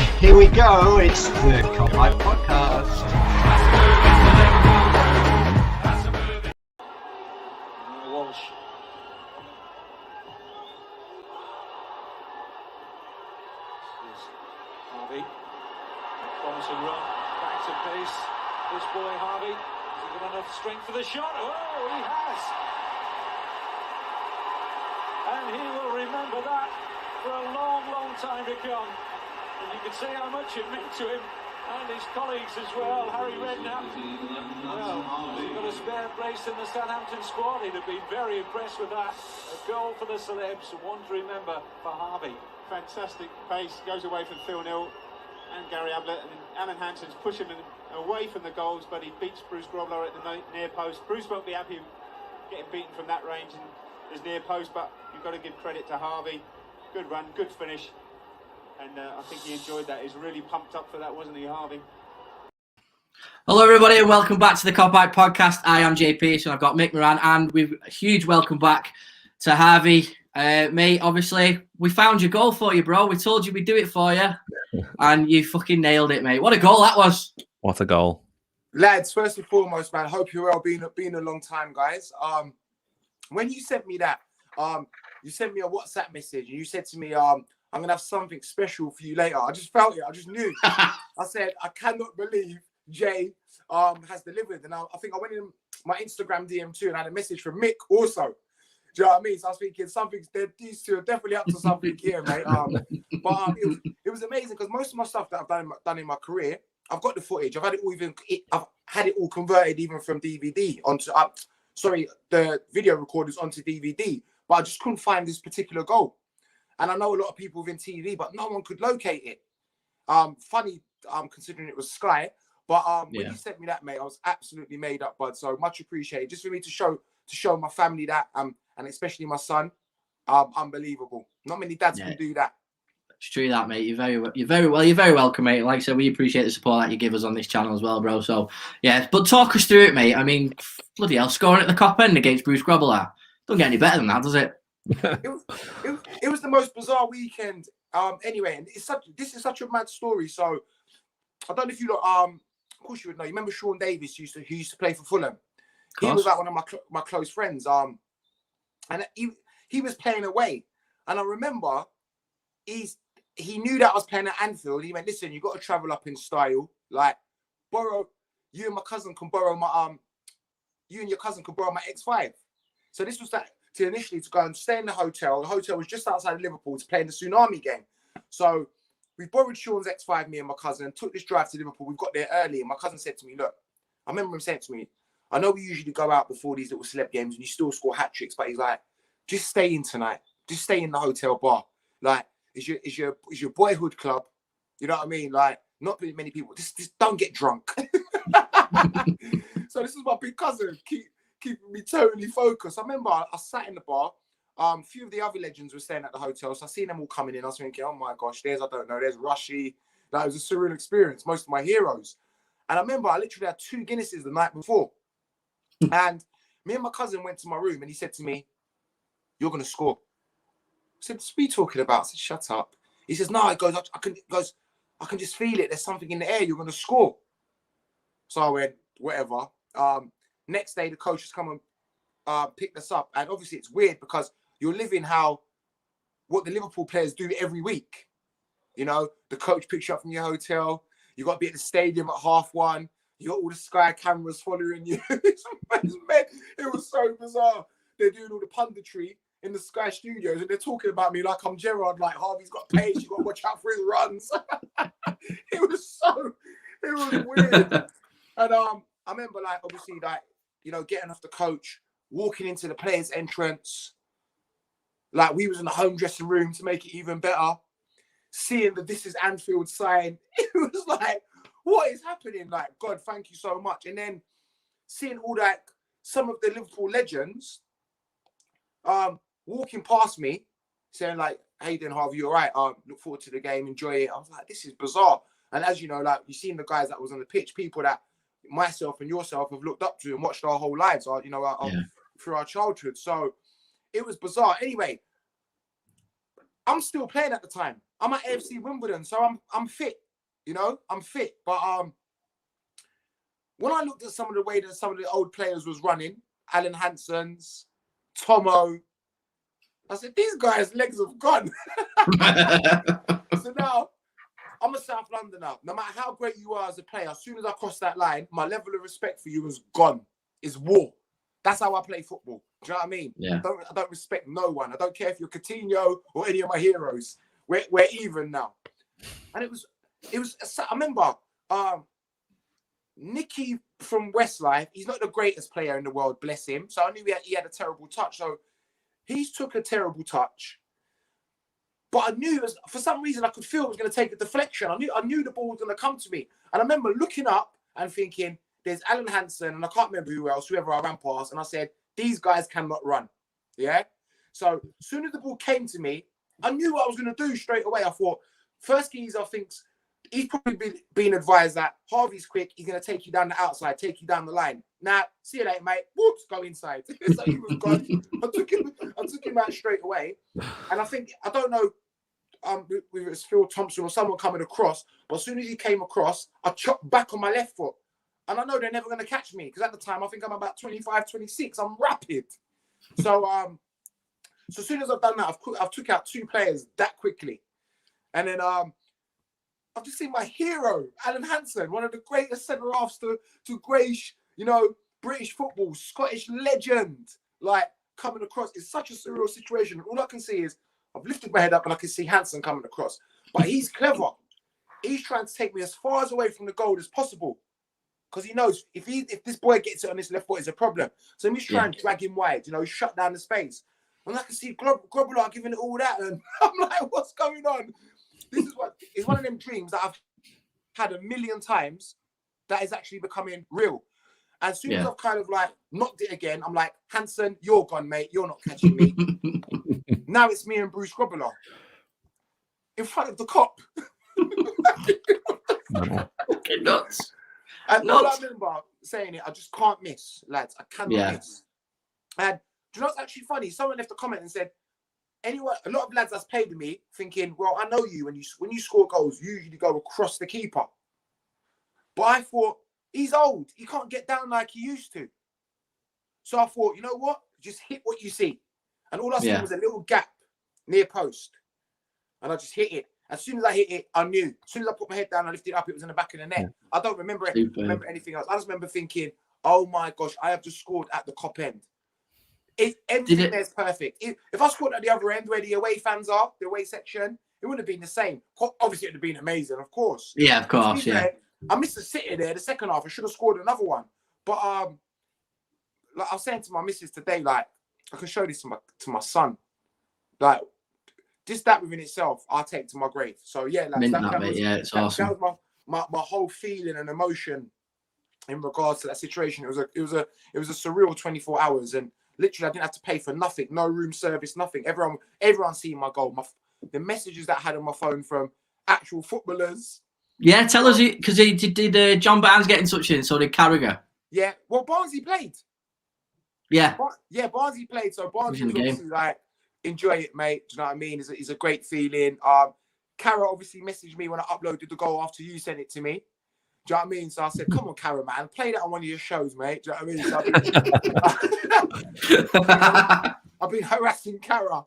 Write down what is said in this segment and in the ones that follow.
Here we go, it's the Cop-Hype Podcast. Walsh. This is Harvey. Promising run, back to pace. This boy Harvey, has he got enough strength for the shot? Oh, he has! And he will remember that for a long, long time to come. And you can see how much it meant to him and his colleagues as well. Harry Redknapp, well, he's got a spare place in the Southampton squad. He'd have been very impressed with that. A goal for the celebs, one to remember for Harvey. Fantastic pace, goes away from Phil Neal and Gary Ablett, and Alan Hansen's pushing him away from the goals, but he beats Bruce Grobler at the near post. Bruce won't be happy getting beaten from that range and his near post, but you've got to give credit to Harvey. Good run, good finish. And I think he enjoyed that. He's really pumped up for that, wasn't he, Harvey? Hello, everybody, and welcome back to the Cop-Hype Podcast. I am JP, so I've got Mick Moran, and we've a huge welcome back to Harvey. Mate, obviously, we found your goal for you, bro. We told you we'd do it for you, and you fucking nailed it, mate. What a goal that was. What a goal. Lads, first and foremost, man, hope you're well. Been a long time, guys. When you sent me that, you sent me a WhatsApp message, and you said to me, I'm going to have something special for you later. I just felt it. I just knew. I said, I cannot believe Jay has delivered. And I think I went in my Instagram DM too and had a message from Mick also. Do you know what I mean? So I was thinking these two are definitely up to something here, mate. But it was amazing because most of my stuff that I've done in my career, I've got the footage. I've had it all converted even from DVD onto, the video recorders onto DVD. But I just couldn't find this particular goal. And I know a lot of people within TV, but no one could locate it. Funny, considering it was Sky. But when you sent me that, mate, I was absolutely made up, bud. So much appreciated. Just for me to show my family that, and especially my son, unbelievable. Not many dads can do that. It's true that, mate. You're very welcome, mate. Like I said, we appreciate the support that you give us on this channel as well, bro. So yeah, but talk us through it, mate. I mean, bloody hell, scoring at the Cop End against Bruce Grobler. Don't get any better than that, does it? It was the most bizarre weekend. Anyway, and this is such a mad story. So I don't know if you of course you would know. You remember Sean Davis who used to play for Fulham? He was like one of my close friends. And he was playing away, and I remember he knew that I was playing at Anfield. He went, listen, you got to travel up in style. Like, you and my cousin can borrow my you and your cousin can borrow my X5. So this was that. To go and stay in the hotel. The hotel was just outside of Liverpool to play in the Tsunami game. So we borrowed Sean's X5, me and my cousin, and took this drive to Liverpool. We got there early, and my cousin said to me, look, I remember him saying to me, I know we usually go out before these little celeb games and you still score hat tricks, but he's like, just stay in tonight. Just stay in the hotel bar. Like, it's your boyhood club. You know what I mean? Like, not very many people. Just don't get drunk. So this is my big cousin. Keeping me totally focused. I remember I sat in the bar. A few of the other legends were staying at the hotel, so I seen them all coming in. I was thinking, oh my gosh, there's Rushy. That was a surreal experience. Most of my heroes. And I remember I literally had 2 Guinnesses the night before. And me and my cousin went to my room and he said to me, you're going to score. I said, what are you talking about? I said, shut up. He says, no, it goes, I can just feel it. There's something in the air. You're going to score. So I went, whatever. Next day, the coach has come and picked us up. And obviously, it's weird because you're living what the Liverpool players do every week. You know, the coach picks you up from your hotel. You got to be at the stadium at 1:30. You got all the Sky cameras following you. It was so bizarre. They're doing all the punditry in the Sky studios and they're talking about me like I'm Gerrard, like Harvey's got pace. You got to watch out for his runs. It was weird. And I remember, like, obviously, like, you know, getting off the coach, walking into the players' entrance. Like, we was in the home dressing room to make it even better. Seeing the "This is Anfield" sign. It was like, what is happening? Like, God, thank you so much. And then seeing all that, some of the Liverpool legends walking past me, saying like, how you doing, Harvey? You all right? Look forward to the game, enjoy it. I was like, this is bizarre. And as you know, like, you've seen the guys that was on the pitch, people that myself and yourself have looked up to and watched our whole lives, through our childhood. So it was bizarre. Anyway, I'm still playing at the time. I'm at AFC Wimbledon, so I'm fit. You know, I'm fit. But when I looked at some of the way that some of the old players was running, Alan Hansen's, Tomo, I said, these guys' legs have gone. So now, I'm a South Londoner. No matter how great you are as a player, as soon as I cross that line, my level of respect for you is gone. It's war. That's how I play football. Do you know what I mean? Yeah. I don't respect no one. I don't care if you're Coutinho or any of my heroes. We're even now. And it was. I remember Nicky from Westlife. He's not the greatest player in the world, bless him. So I knew he had a terrible touch. So he took a terrible touch. But I knew, for some reason, I could feel it was going to take a deflection. I knew the ball was going to come to me. And I remember looking up and thinking, there's Alan Hansen, and I can't remember whoever I ran past. And I said, these guys cannot run. Yeah? So as soon as the ball came to me, I knew what I was going to do straight away. I thought, first geezer thinks, he's probably been advised that Harvey's quick, he's going to take you down the outside, take you down the line. Now, see you later, mate. Whoops, go inside. So he was gone. I took him out straight away. And I don't know, whether it's Phil Thompson or someone coming across, but as soon as he came across, I chopped back on my left foot. And I know they're never going to catch me because at the time, I think I'm about 25, 26. I'm rapid. So as soon as I've done that, I've took out 2 players that quickly. And then I've just seen my hero, Alan Hansen, one of the greatest centre-halves to grace, British football, Scottish legend, like coming across. It's such a surreal situation. All I can see is I've lifted my head up and I can see Hansen coming across. But he's clever. He's trying to take me as far away from the goal as possible. Because he knows if this boy gets it on his left foot, it's a problem. So he's trying to drag him wide, shut down the space. And I can see Grobbelaar giving it all that. And I'm like, what's going on? It's one of them dreams that I've had a million times that is actually becoming real. And as soon as I've kind of like knocked it again, I'm like, Hansen, you're gone, mate. You're not catching me. Now it's me and Bruce Grobbelaar in front of the cop. Okay, nuts. And all I remember saying it, I just can't miss, lads. I cannot miss. And do you know what's actually funny? Someone left a comment and said, a lot of lads that's played with me thinking, well, I know you, when you score goals, you usually go across the keeper. But I thought, he's old. He can't get down like he used to. So I thought, you know what? Just hit what you see. And all I saw was a little gap near post. And I just hit it. As soon as I hit it, I knew. As soon as I put my head down, I lifted it up, it was in the back of the net. Yeah. I don't remember anything else. I just remember thinking, oh my gosh, I have just scored at the Cop end. Everything there's perfect. If I scored at the other end where the away fans are, the away section, it wouldn't have been the same. Obviously, it would have been amazing, of course. Yeah, of course, yeah. I missed the city there, the second half. I should have scored another one. But like I was saying to my missus today, like, I can show this to my son. Like, just that within itself, I'll take to my grave. So yeah, like, it's awesome. That was my whole feeling and emotion in regards to that situation. It was a surreal 24 hours, and literally I didn't have to pay for nothing, no room service, nothing. Everyone seeing my goal. The messages that I had on my phone from actual footballers. Yeah, tell us, because did John Barnes get in touch with him, so did Carragher. Yeah, well, Barnsley played. Yeah. Barnsley played, so Barnsley was obviously like, enjoy it, mate. Do you know what I mean? It's a great feeling. Cara obviously messaged me when I uploaded the goal after you sent it to me. Do you know what I mean? So I said, come on, Cara, man, play that on one of your shows, mate. Do you know what I mean? So I've been harassing Cara.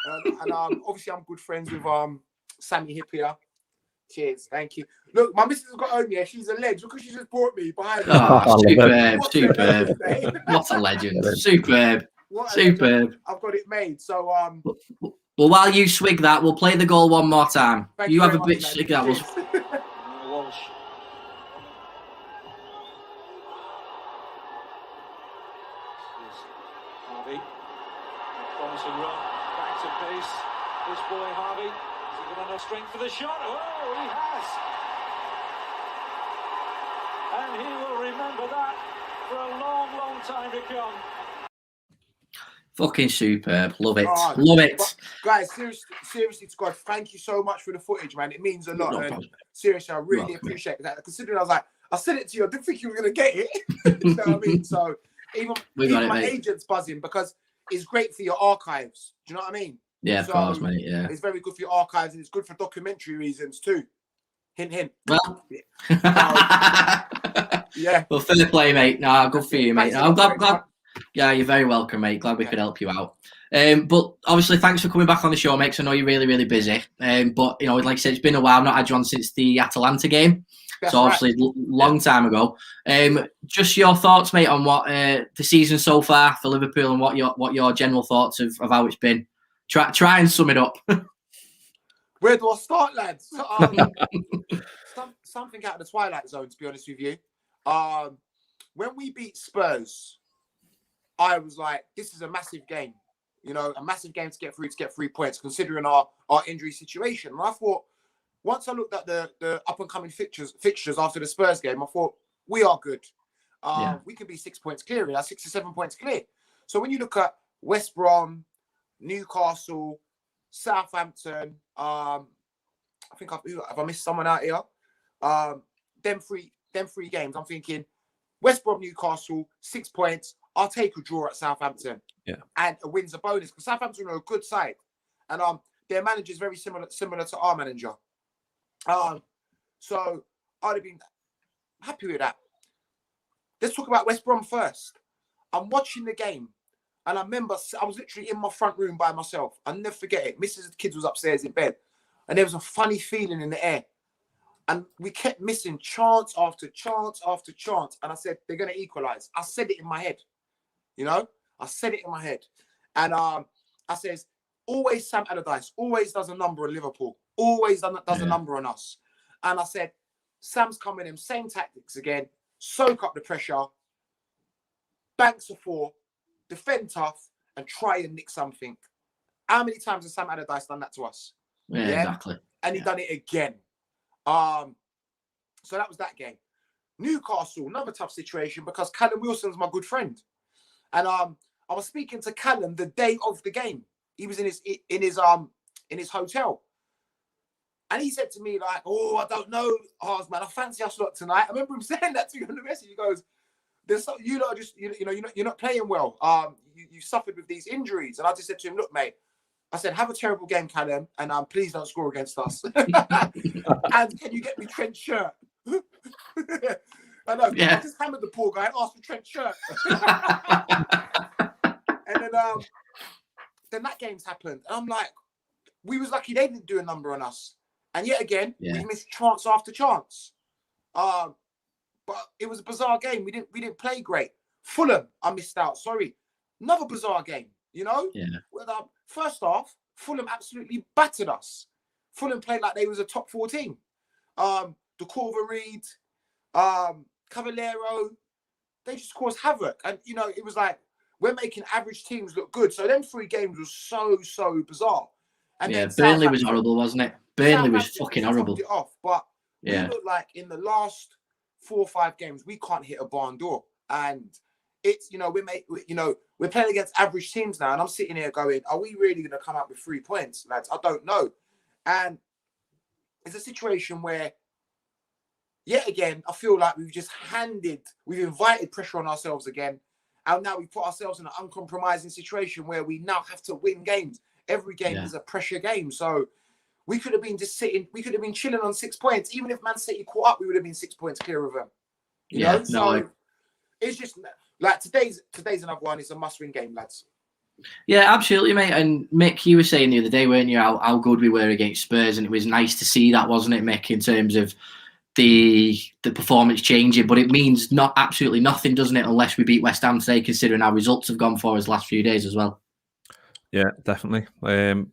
And obviously I'm good friends with Sammy Hippier. Cheers, thank you. Look, my missus has got home here. She's a legend. Look, she just brought me behind me. Oh, superb. What a legend. Superb. Superb. I've got it made. So well, while you swig that, we'll play the goal one more time. You have a bit swig that. Walsh. Harvey. Promising run. Back to pace. This boy Harvey. Has he got enough strength for the shot? Oh, he has. And he will remember that for a long, long time to come. Fucking superb. Love it. Love it. Guys, seriously, to God, thank you so much for the footage, man. It means a lot. And seriously, I really appreciate that. Considering I said it to you, I didn't think you were going to get it. You know what I mean? So even my agent's buzzing because it's great for your archives. Do you know what I mean? Yeah, of course, mate. Yeah, it's very good for your archives and it's good for documentary reasons too. Hint, hint. well, yeah. Well, fair play, mate. No, good for you, mate. Thanks No, a I'm lot, glad. Yeah, you're very welcome, mate. Glad we could help you out. But obviously, thanks for coming back on the show, mate. 'Cause I know you're really, really busy. But you know, like I said, it's been a while. I've not had you on since the Atalanta game. That's so obviously, long time ago. Just your thoughts, mate, on what the season so far for Liverpool and what your general thoughts of how it's been. Try and sum it up. Where do I start, lads? Something out of the twilight zone, to be honest with you. When we beat Spurs, I was like, this is a massive game. You know, a massive game to get 3 points, considering our injury situation. And I thought, once I looked at the up-and-coming fixtures after the Spurs game, I thought, we are good. We can be 6 points clear. 6 or 7 points clear. So when you look at West Brom, Newcastle, Southampton, I think have I missed someone out here? Them three games, I'm thinking West Brom, Newcastle, 6 points. I'll take a draw at Southampton. Yeah. And a win's a bonus because Southampton are a good side. And their manager is very similar to our manager. So I'd have been happy with that. Let's talk about West Brom first. I'm watching the game. And I remember I was literally in my front room by myself. I'll never forget it. Mrs. Kids was upstairs in bed. And there was a funny feeling in the air. And we kept missing chance after chance after chance. And I said, they're going to equalise. I said it in my head. You know? I said it in my head. And I says, always Sam Allardyce, always does a number on Liverpool. Always does a number on us. And I said, Sam's coming in, same tactics again. Soak up the pressure. Banks a 4. Defend tough and try and nick something. How many times has Sam Allardyce done that to us? Yeah, exactly. And he done it again. So that was that game. Newcastle, another tough situation because Callum Wilson's my good friend. And I was speaking to Callum the day of the game. He was in his hotel. And he said to me, like, oh, I don't know, Hars, man, I fancy us lot tonight. I remember him saying that to you on the message. He goes, you lot are just, you're not playing well. You suffered with these injuries. And I just said to him, look, mate, I said, have a terrible game, Callum, and please don't score against us. And can you get me Trent's shirt? I know. Yeah. I just hammered the poor guy and asked for Trent's shirt. And then that game's happened. And I'm like, we was lucky they didn't do a number on us. And yet again, we missed chance after chance. But it was a bizarre game. We didn't play great. Fulham, I missed out. Sorry. Another bizarre game, you know? Yeah. First half, Fulham absolutely battered us. Fulham played like they was a top 4 team. De Corver-Reed, Cavallero, they just caused havoc. And, you know, it was like, we're making average teams look good. So them 3 games was so bizarre. And then Burnley was horrible, wasn't it? Burnley was fucking horrible. It off, but we look like in the last 4 or 5 games, we can't hit a barn door. And it's, you know, we're playing against average teams now. And I'm sitting here going, are we really going to come out with 3 points, lads? I don't know. And it's a situation where, yet again, I feel like we've invited pressure on ourselves again. And now we put ourselves in an uncompromising situation where we now have to win games. Every game is a pressure game. So we could have been just sitting, we could have been chilling on 6 points. Even if Man City caught up, we would have been 6 points clear of them. You know? So it's just like today's another one. It's a must-win game, lads. Yeah, absolutely, mate. And Mick, you were saying the other day, weren't you, how good we were against Spurs, and it was nice to see that, wasn't it, Mick, in terms of the performance changing. But it means absolutely nothing, doesn't it, unless we beat West Ham today, considering our results have gone for us the last few days as well. Yeah, definitely.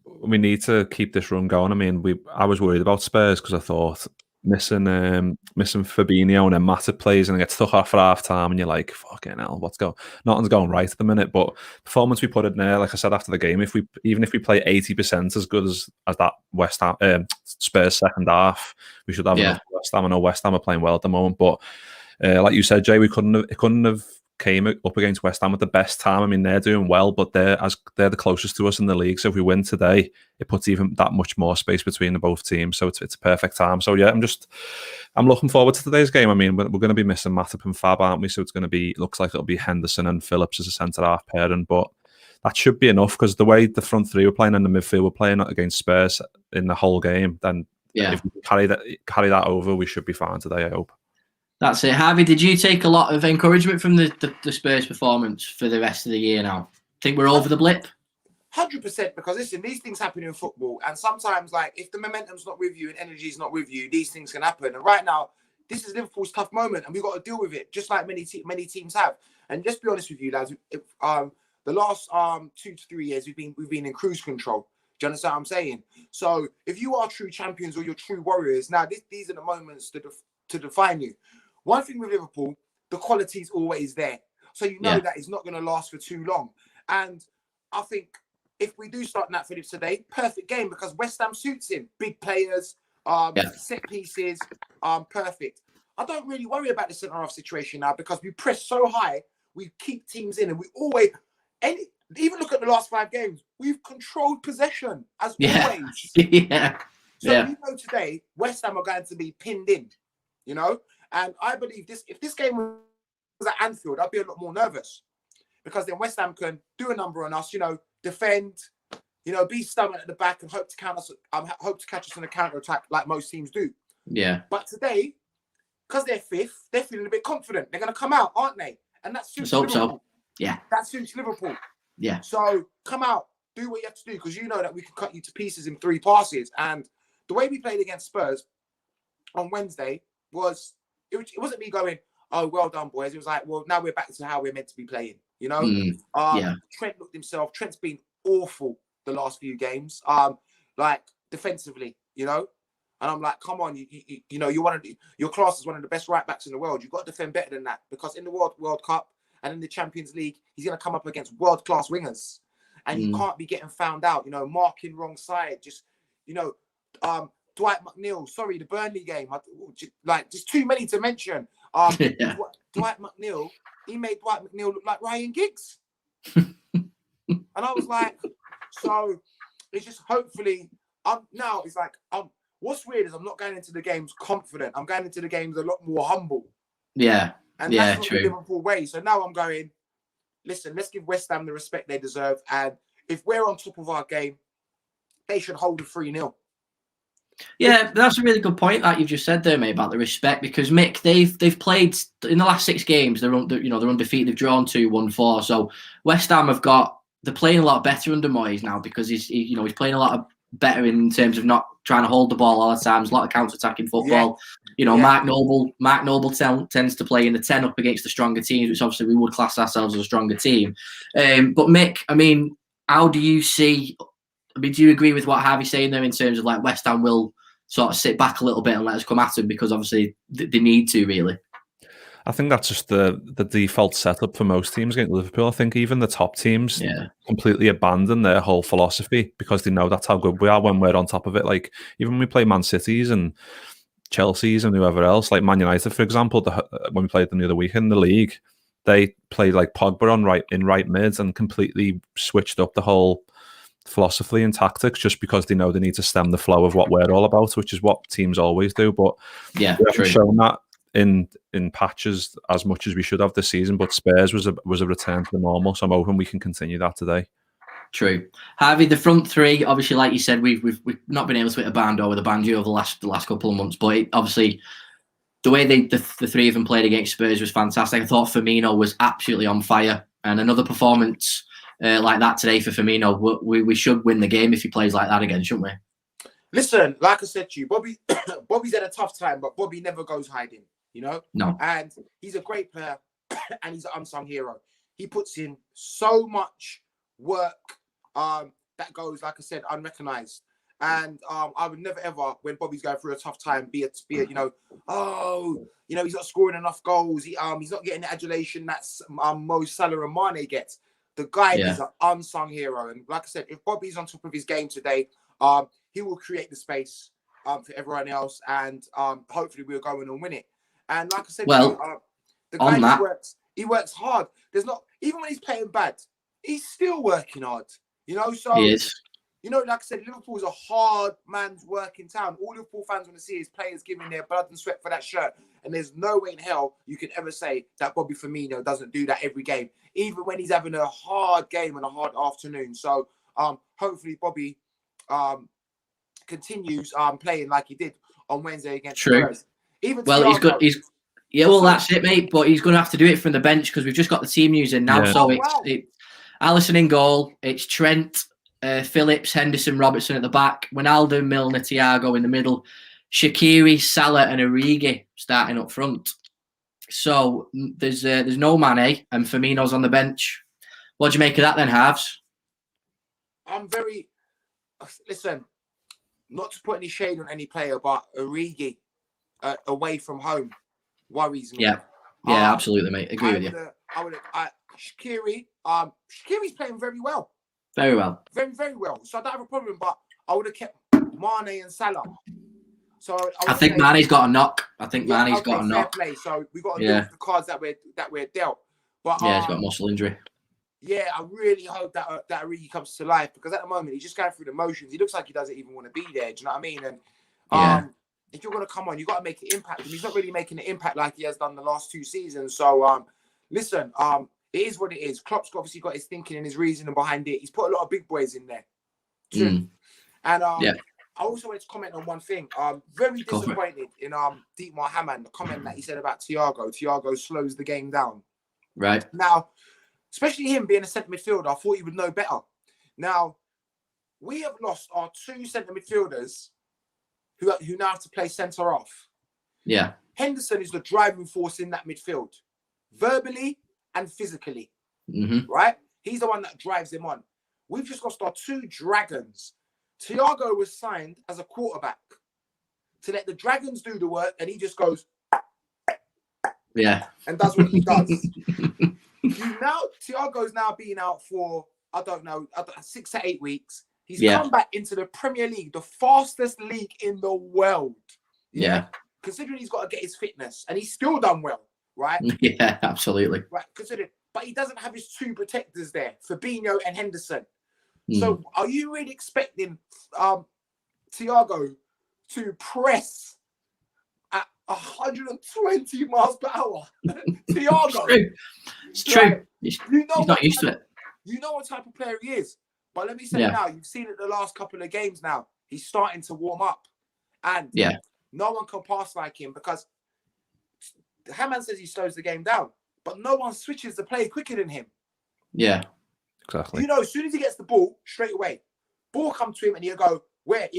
We need to keep this run going. I mean, I was worried about Spurs because I thought missing Fabinho and then Matip plays and it gets stuck off at half time and you're like, fucking hell, nothing's going right at the minute. But performance we put in there, like I said after the game, even if we play 80% as good as that West Ham Spurs second half, we should have enough West Ham. I know West Ham are playing well at the moment, but like you said, Jay, it couldn't have came up against West Ham at the best time. I mean, they're doing well, but they're the closest to us in the league. So if we win today, it puts even that much more space between the both teams. So it's a perfect time. So yeah, I'm looking forward to today's game. I mean, we're going to be missing Matip and Fab, aren't we? So looks like it'll be Henderson and Phillips as a centre half pairing. But that should be enough, because the way the front three were playing and the midfield were playing against Spurs in the whole game, then if we carry that over, we should be fine today, I hope. That's it. Harvey, did you take a lot of encouragement from the Spurs performance for the rest of the year now? Think we're over the blip? 100%, because listen, these things happen in football, and sometimes, like, if the momentum's not with you and energy's not with you, these things can happen. And right now, this is Liverpool's tough moment, and we've got to deal with it, just like many teams have. And just be honest with you, lads, the last 2 to 3 years, we've been in cruise control. Do you understand what I'm saying? So if you are true champions or you're true warriors, now these are the moments to define you. One thing with Liverpool, the quality is always there, so you know that it's not going to last for too long. And I think if we do start Nat Phillips today, perfect game, because West Ham suits him. Big players, set pieces, perfect. I don't really worry about the centre-half situation now, because we press so high, we keep teams in, and we always, even look at the last 5 games, we've controlled possession, as always. So we know today, West Ham are going to be pinned in, you know? And I believe if this game was at Anfield, I'd be a lot more nervous, because then West Ham can do a number on us, you know, defend, you know, be stubborn at the back and hope to catch us on a counter-attack like most teams do. Yeah. But today, because they're fifth, they're feeling a bit confident. They're going to come out, aren't they? And that suits Liverpool. So. Yeah. That suits Liverpool. Yeah. So come out, do what you have to do, because you know that we can cut you to pieces in 3 passes. And the way we played against Spurs on Wednesday was, it wasn't me going, oh, well done, boys. It was like, well, now we're back to how we're meant to be playing, you know? Trent looked himself. Trent's been awful the last few games, like defensively, you know? And I'm like, come on, you know, your class is one of the best right backs in the world. You've got to defend better than that, because in the World Cup and in the Champions League, he's going to come up against world-class wingers. And you can't be getting found out, you know, marking wrong side. Just, you know, Dwight McNeil, sorry, the Burnley game, like, just too many to mention. Dwight McNeil, he made Dwight McNeil look like Ryan Giggs. And I was like, so it's just hopefully, now it's like, what's weird is I'm not going into the games confident. I'm going into the games a lot more humble. Yeah. And that's not the Liverpool way. So now I'm going, listen, let's give West Ham the respect they deserve. And if we're on top of our game, they should hold a 3-0. Yeah, that's a really good point that you've just said there, mate, about the respect. Because Mick, they've played in the last 6 games. They're undefeated. They've drawn 2, won 4. So West Ham they're playing a lot better under Moyes now, because he's playing a lot better in terms of not trying to hold the ball all the time. There's a lot of counter-attacking football. You know, Mark Noble tends to play in the 10 up against the stronger teams, which obviously we would class ourselves as a stronger team. But Mick, I mean, how do you see? I mean, do you agree with what Harvey's saying there in terms of, like, West Ham will sort of sit back a little bit and let us come at them, because obviously they need to, really? I think that's just the default setup for most teams against Liverpool. I think even the top teams completely abandon their whole philosophy, because they know that's how good we are when we're on top of it. Like, even when we play Man Cities and Chelsea's and whoever else, like Man United, for example, when we played them the other week in the league, they played like Pogba in right mid and completely switched up the whole philosophy and tactics, just because they know they need to stem the flow of what we're all about, which is what teams always do. But we haven't shown that in patches as much as we should have this season. But Spurs was a return to the normal, so I'm hoping we can continue that today. True. Harvey, the front three, obviously, like you said, we've not been able to hit a barn door with a banjo over the last couple of months, but obviously the way the 3 of them played against Spurs was fantastic. I thought Firmino was absolutely on fire, and another performance like that today for Firmino, we should win the game if he plays like that again, shouldn't we? Listen, like I said to you, Bobby's had a tough time, but Bobby never goes hiding, you know? No. And he's a great player, and he's an unsung hero. He puts in so much work that goes, like I said, unrecognized. And I would never ever, when Bobby's going through a tough time, be it, you know, he's not scoring enough goals. He's not getting the adulation that Mo Salah and Mane gets. The guy is an unsung hero. And like I said, if Bobby's on top of his game today, he will create the space for everyone else, and hopefully we'll go in and win it. And like I said, the guy he works hard. There's not, even when he's playing bad, he's still working hard. You know, so he is. you know, like I said, Liverpool's a hard man's work in town. All Liverpool fans want to see is players giving their blood and sweat for that shirt. And there's no way in hell you can ever say that Bobby Firmino doesn't do that every game, even when he's having a hard game and a hard afternoon. So hopefully Bobby continues playing like he did on Wednesday against Spurs. Even well, he's good. Well, that's it, mate. But he's going to have to do it from the bench because we've just got the team news in now. Yeah. So it's Alisson in goal. It's Trent, Phillips, Henderson, Robertson at the back. Wijnaldum, Milner, Thiago in the middle. Shaqiri, Salah, and Origi starting up front. So there's no Mane and Firmino's on the bench. What do you make of that then, Harves? Listen, not to put any shade on any player, but Origi away from home worries me. Yeah, absolutely, mate. Agree with you. Shaqiri's playing very well. Very well. Very, very well. So I don't have a problem, but I would have kept Mane and Salah. So I think Mane's got a knock. I think Mane's got a knock. Play, so we've got to deal with the cards that we're dealt. But he's got a muscle injury. Yeah, I really hope that Origi comes to life because at the moment he's just going through the motions. He looks like he doesn't even want to be there. Do you know what I mean? And if you're going to come on, you've got to make an impact. And he's not really making an impact like he has done the last 2 seasons. So listen, it is what it is. Klopp's obviously got his thinking and his reasoning behind it. He's put a lot of big boys in there too. And I also wanted to comment on one thing. Very disappointed in Dietmar Hamann, the comment that he said about Thiago. Thiago slows the game down. Right. Now, especially him being a centre midfielder, I thought he would know better. Now, we have lost our 2 centre midfielders who now have to play centre off. Yeah. Henderson is the driving force in that midfield, verbally and physically. Mm-hmm. Right? He's the one that drives them on. We've just lost our 2 dragons. Thiago was signed as a quarterback to let the Dragons do the work, and he just goes, and does what he does. Thiago's now been out for, I don't know, 6 to 8 weeks. He's come back into the Premier League, the fastest league in the world. Yeah. Considering he's got to get his fitness, and he's still done well, right? Yeah, absolutely. Right, but he doesn't have his 2 protectors there, Fabinho and Henderson. So are you really expecting Thiago to press at 120 miles per hour? Thiago. It's true. He's not used to it. You know what type of player he is. But let me say now, you've seen it the last couple of games now. He's starting to warm up. And no one can pass like him because Hamann says he slows the game down. But no one switches the play quicker than him. Yeah. Exactly. You know, as soon as he gets the ball, straight away, ball come to him and he'll go, where's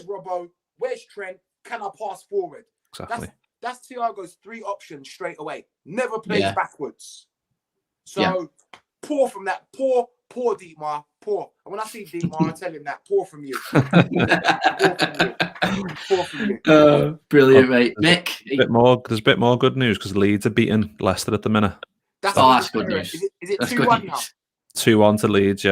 Robbo? Where's Trent? Can I pass forward? Exactly. That's Thiago's 3 options straight away. Never plays backwards. So poor from that. Poor Dietmar. Poor. And when I see Dietmar, I tell him that. Poor from you. Poor from you. Brilliant, mate. Mick. There's a bit more good news because Leeds are beating Leicester at the minute. That's good news. Is it 2-1 now? 2-1 to Leeds,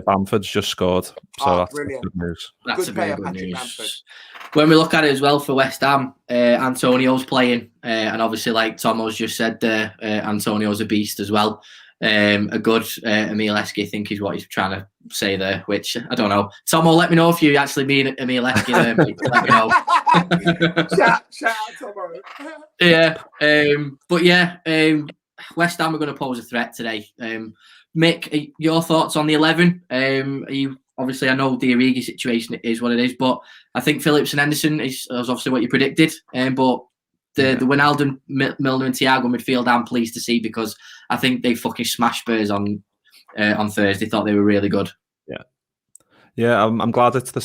Bamford's just scored. So that's brilliant. Good news. That's very good news. When we look at it as well for West Ham, Antonio's playing. And obviously, like Tomo's just said there, Antonio's a beast as well. A good Emile Heskey, I think, is what he's trying to say there, which I don't know. Tomo, let me know if you actually mean Emile Heskey there, mate. Let me know. Shout out, Tomo. West Ham are going to pose a threat today. Mick, your thoughts on the 11? Are you obviously? I know the Origi situation is what it is, but I think Phillips and Henderson is obviously what you predicted. But the Wijnaldum, Milner, and Thiago midfield, I'm pleased to see because I think they fucking smashed Spurs on Thursday. Thought they were really good. Yeah, I'm glad it's the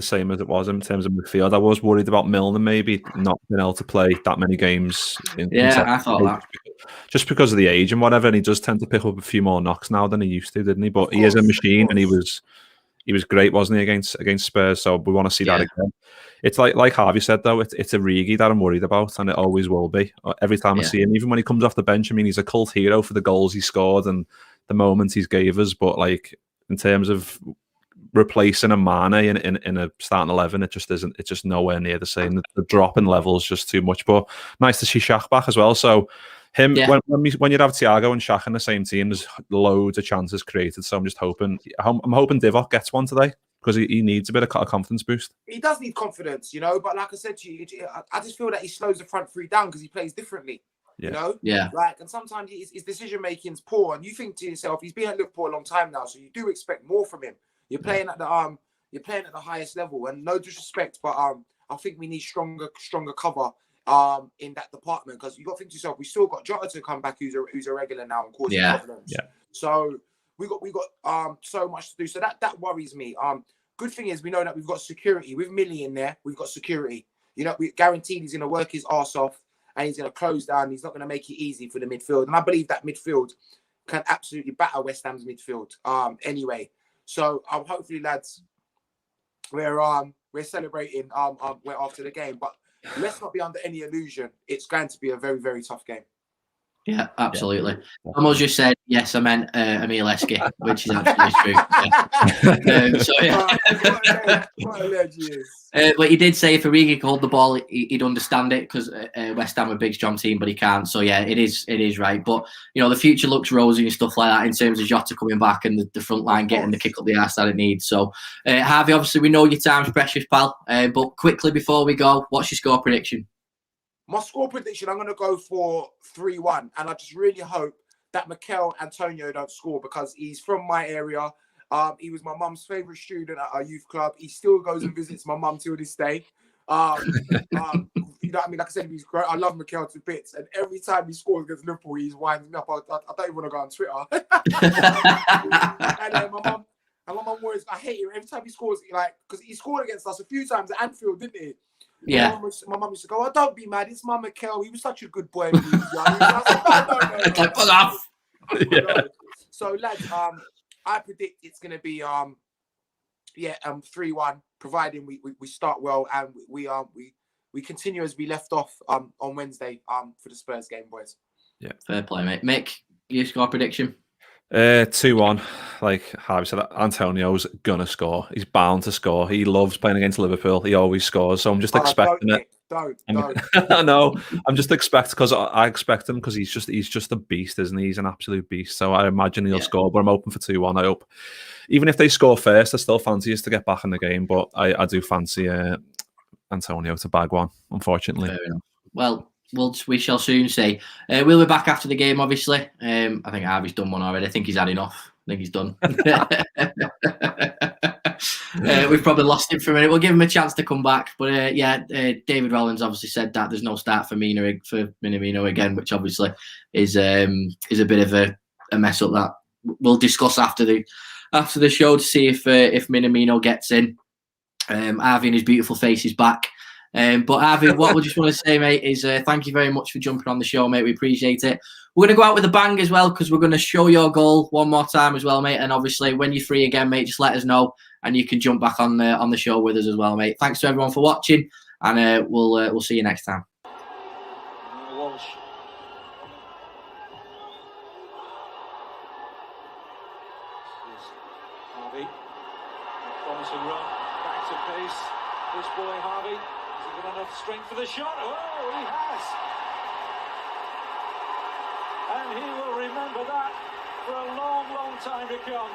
same as it was in terms of midfield. I was worried about Milner maybe not being able to play that many games. I thought that. Just because of the age and whatever, and he does tend to pick up a few more knocks now than he used to, didn't he? But he is a machine, and he was great, wasn't he, against Spurs? So we want to see that again. It's like Harvey said though, it's Origi that I'm worried about, and it always will be. Every time I see him, even when he comes off the bench, I mean, he's a cult hero for the goals he scored and the moments he's gave us. But like in terms of replacing a Mane in a starting 11, it just isn't. It's just nowhere near the same. The drop in level is just too much. But nice to see Shaq back as well. So when you'd have Thiago and Shaq in the same team, there's loads of chances created. So I'm hoping Divock gets one today. because he needs a bit of a confidence boost. He does need confidence, you know. But like I said to you, I just feel that he slows the front three down because he plays differently. Yeah. You know, like, and sometimes his decision making is poor, and you think to yourself, he's been at Liverpool a long time now, so you do expect more from him. You're playing at the highest level, and no disrespect, but I think we need stronger cover in that department, because you got to think to yourself, we still got Jota to come back, who's a regular now and causing problems. Yeah. So we got so much to do. So that worries me. Good thing is we know that we've got security with Millie in there. We've got security. You know, we guaranteed he's going to work his arse off. And he's going to close down. He's not going to make it easy for the midfield. And I believe that midfield can absolutely batter West Ham's midfield. Anyway, so hopefully, lads, we're celebrating we're after the game. But let's not be under any illusion. It's going to be a very, very tough game. Yeah, absolutely. Almost just said, yes, I meant Emil Eski, which is absolutely true. So, yeah. What a legend he is. But he did say if Origi could hold the ball, he'd understand it, because West Ham are a big, strong team, but he can't. So, yeah, it is right. But, you know, the future looks rosy and stuff like that in terms of Jota coming back and the front line getting the kick up the arse that it needs. So, Harvey, obviously, we know your time's precious, pal. But quickly before we go, what's your score prediction? My score prediction, I'm going to go for 3-1. And I just really hope that Mikel Antonio don't score, because he's from my area. He was my mum's favourite student at our youth club. He still goes and visits my mum till this day. You know what I mean? Like I said, he's great. I love Mikel to bits. And every time he scores against Liverpool, he's winding me up. I don't even want to go on Twitter. And then my mum always, I hate him. Every time he scores, like, because he scored against us a few times at Anfield, didn't he? Yeah. My mum used to go, "Oh, don't be mad. It's my Mikel. He was such a good boy when he was young." I was like, "No. Fuck off." Yeah. So, lads, I predict it's going to be 3-1, providing we start well and we continue as we left off on Wednesday for the Spurs game, boys. Yeah, fair play, mate. Mick, your score prediction? 2-1. Like Harvey said, Antonio's gonna score. He's bound to score. He loves playing against Liverpool. He always scores. So I'm just expecting it. Don't. I know. I'm just expecting, because I expect him, because he's just a beast, isn't he? He's an absolute beast. So I imagine he'll score. But I'm hoping for 2-1. I hope, even if they score first, I still fancy us to get back in the game. But I do fancy Antonio to bag one, unfortunately. Well, we shall soon see. We'll be back after the game, obviously. I think Harvey's done one already. I think he's had enough. I think he's done. We've probably lost him for a minute. We'll give him a chance to come back. But David Rollins obviously said that there's no start for Minamino again, which obviously is a bit of a mess up that we'll discuss after the show to see if Minamino gets in. Harvey and his beautiful face is back. But Harvey, what we just want to say, mate, is thank you very much for jumping on the show, mate. We appreciate it. We're going to go out with a bang as well, because we're going to show your goal one more time as well, mate. And obviously, when you're free again, mate, just let us know, and you can jump back on the show with us as well, mate. Thanks to everyone for watching, and we'll see you next time. Walsh. Harvey. Promising run. Back to pace. This boy, Harvey. Has he got enough strength for the shot? Oh, he has. And he will remember that for a long, long time to come.